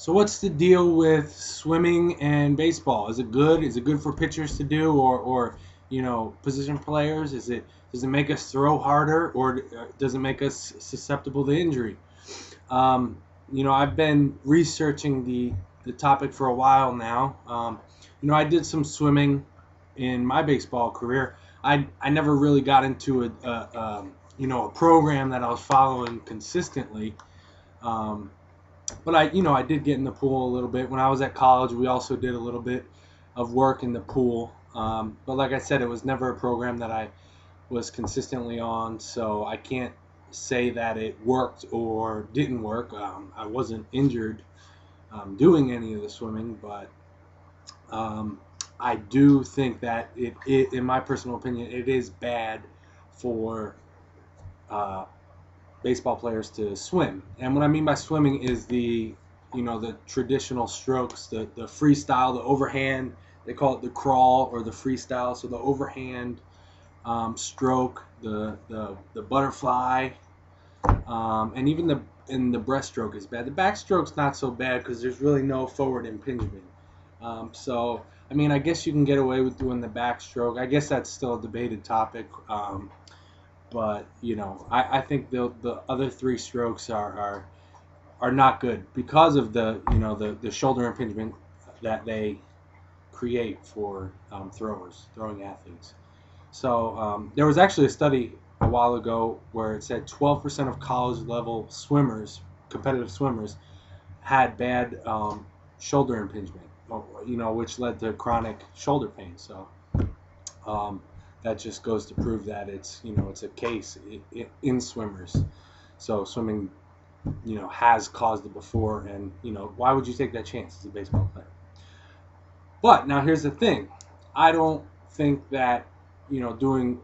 So what's the deal with swimming and baseball? Is it good? Is it good for pitchers to do, or position players? Does it make us throw harder, or does it make us susceptible to injury? Um, I've been researching the topic for a while now. I did some swimming in my baseball career. I never really got into a program that I was following consistently. Um, but I did get in the pool a little bit when I was at college. We also did a little bit of work in the pool. But like I said, it was never a program that I was consistently on, so I can't say that it worked or didn't work. I wasn't injured doing any of the swimming, but um, I do think that in my personal opinion, it is bad for uh, baseball players to swim. And what I mean by swimming is the traditional strokes, the freestyle, the overhand. They call it the crawl or the freestyle. So the overhand stroke, the butterfly, and even the breaststroke is bad. The backstroke's not so bad because there's really no forward impingement. So I mean, I guess you can get away with doing the backstroke. I guess that's still a debated topic. But I think the other three strokes are not good because of the shoulder impingement that they create for throwing athletes. So there was actually a study a while ago where it said 12% of college level swimmers, competitive swimmers, had bad shoulder impingement, which led to chronic shoulder pain. So um, that just goes to prove that it's a case in swimmers. So swimming, has caused it before, and why would you take that chance as a baseball player? But now here's the thing, I don't think that doing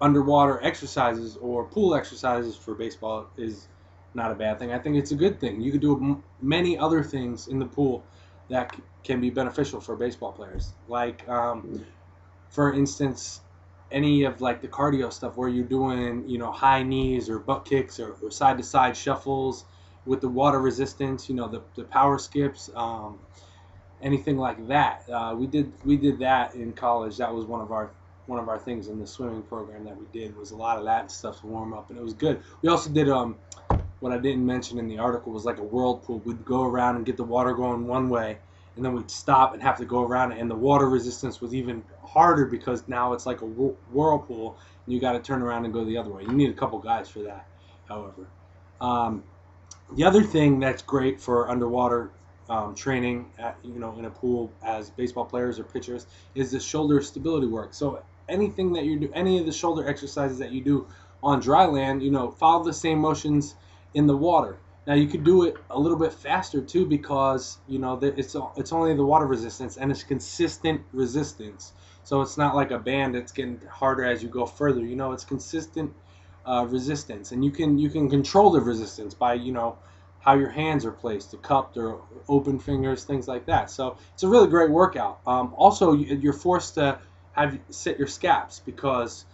underwater exercises or pool exercises for baseball is not a bad thing. I think it's a good thing. You could do many other things in the pool that can be beneficial for baseball players, like for instance, any of like the cardio stuff where you're doing, high knees or butt kicks or side to side shuffles with the water resistance, the power skips, anything like that. We did that in college. That was one of our things in the swimming program that we did was a lot of that stuff to warm up, and it was good. We also did what I didn't mention in the article was like a whirlpool. We'd go around and get the water going one way, and then we'd stop and have to go around it. And the water resistance was even harder because now it's like a whirlpool, and you got to turn around and go the other way. You need a couple guys for that, however. Um, the other thing that's great for underwater training, in a pool as baseball players or pitchers, is the shoulder stability work. So anything that you do, any of the shoulder exercises that you do on dry land, follow the same motions in the water. Now you could do it a little bit faster too because it's only the water resistance and it's consistent resistance. So it's not like a band that's getting harder as you go further. It's consistent resistance, and you can control the resistance by how your hands are placed, the cupped or open fingers, things like that. So it's a really great workout. Also, you're forced to set your scaps because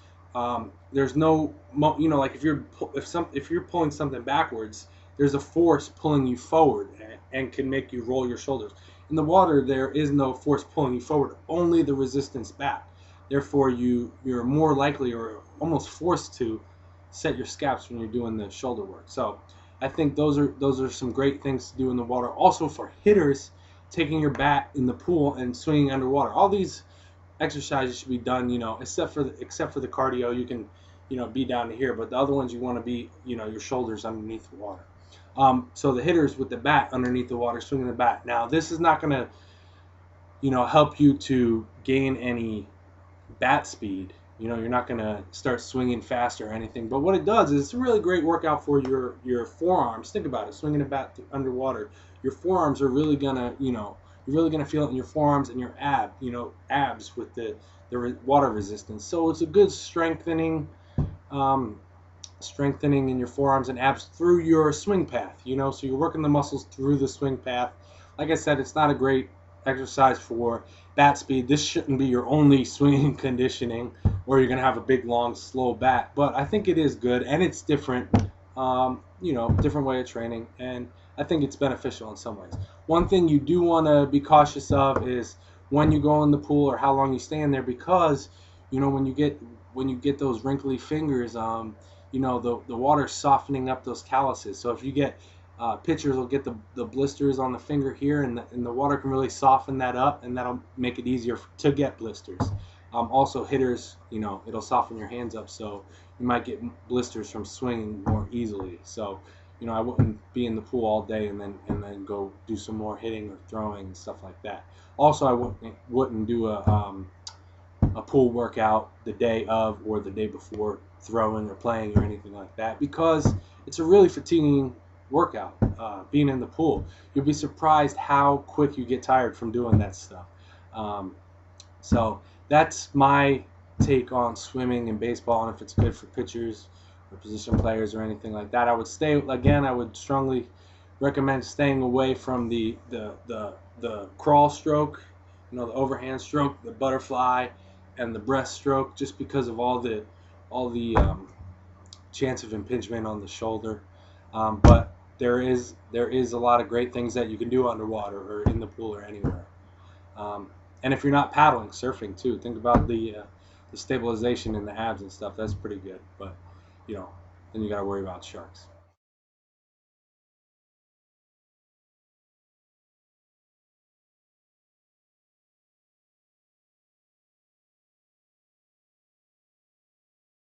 there's no, like if you're pulling something backwards, there's a force pulling you forward and can make you roll your shoulders. In the water, there is no force pulling you forward, only the resistance back. Therefore, you're more likely or almost forced to set your scaps when you're doing the shoulder work. So I think those are some great things to do in the water. Also for hitters, taking your bat in the pool and swinging underwater. All these exercises should be done, except for the cardio. You can, be down to here, but the other ones you want to be, your shoulders underneath the water. So the hitters with the bat underneath the water, swinging the bat. Now this is not going to, help you to gain any bat speed. You're not going to start swinging fast or anything. But what it does is it's a really great workout for your forearms. Think about it, swinging a bat underwater. Your forearms are really going to, you're really going to feel it in your forearms and your abs with the water resistance. So it's a good strengthening in your forearms and abs through your swing path. So you're working the muscles through the swing path. Like I said, it's not a great exercise for bat speed. This shouldn't be your only swinging conditioning, or you're going to have a big, long, slow bat. But I think it is good, and it's different, different way of training. And I think it's beneficial in some ways. One thing you do want to be cautious of is when you go in the pool or how long you stay in there, because when you get those wrinkly fingers, the water's softening up those calluses. So if you get pitchers will get the blisters on the finger here, and the water can really soften that up, and that'll make it easier to get blisters. Also, hitters, it'll soften your hands up, so you might get blisters from swinging more easily. So, I wouldn't be in the pool all day and then go do some more hitting or throwing and stuff like that. Also, I wouldn't do a pool workout the day of or the day before throwing or playing or anything like that, because it's a really fatiguing workout, being in the pool. You'll be surprised how quick you get tired from doing that stuff. So that's my take on swimming and baseball, and if it's good for pitchers or position players or anything like that. I would strongly recommend staying away from the crawl stroke, the overhand stroke, the butterfly, and the breaststroke, just because of all the chance of impingement on the shoulder. But there is a lot of great things that you can do underwater or in the pool or anywhere. And if you're not paddling, surfing too. Think about the stabilization in the abs and stuff. That's pretty good. But then you got to worry about sharks.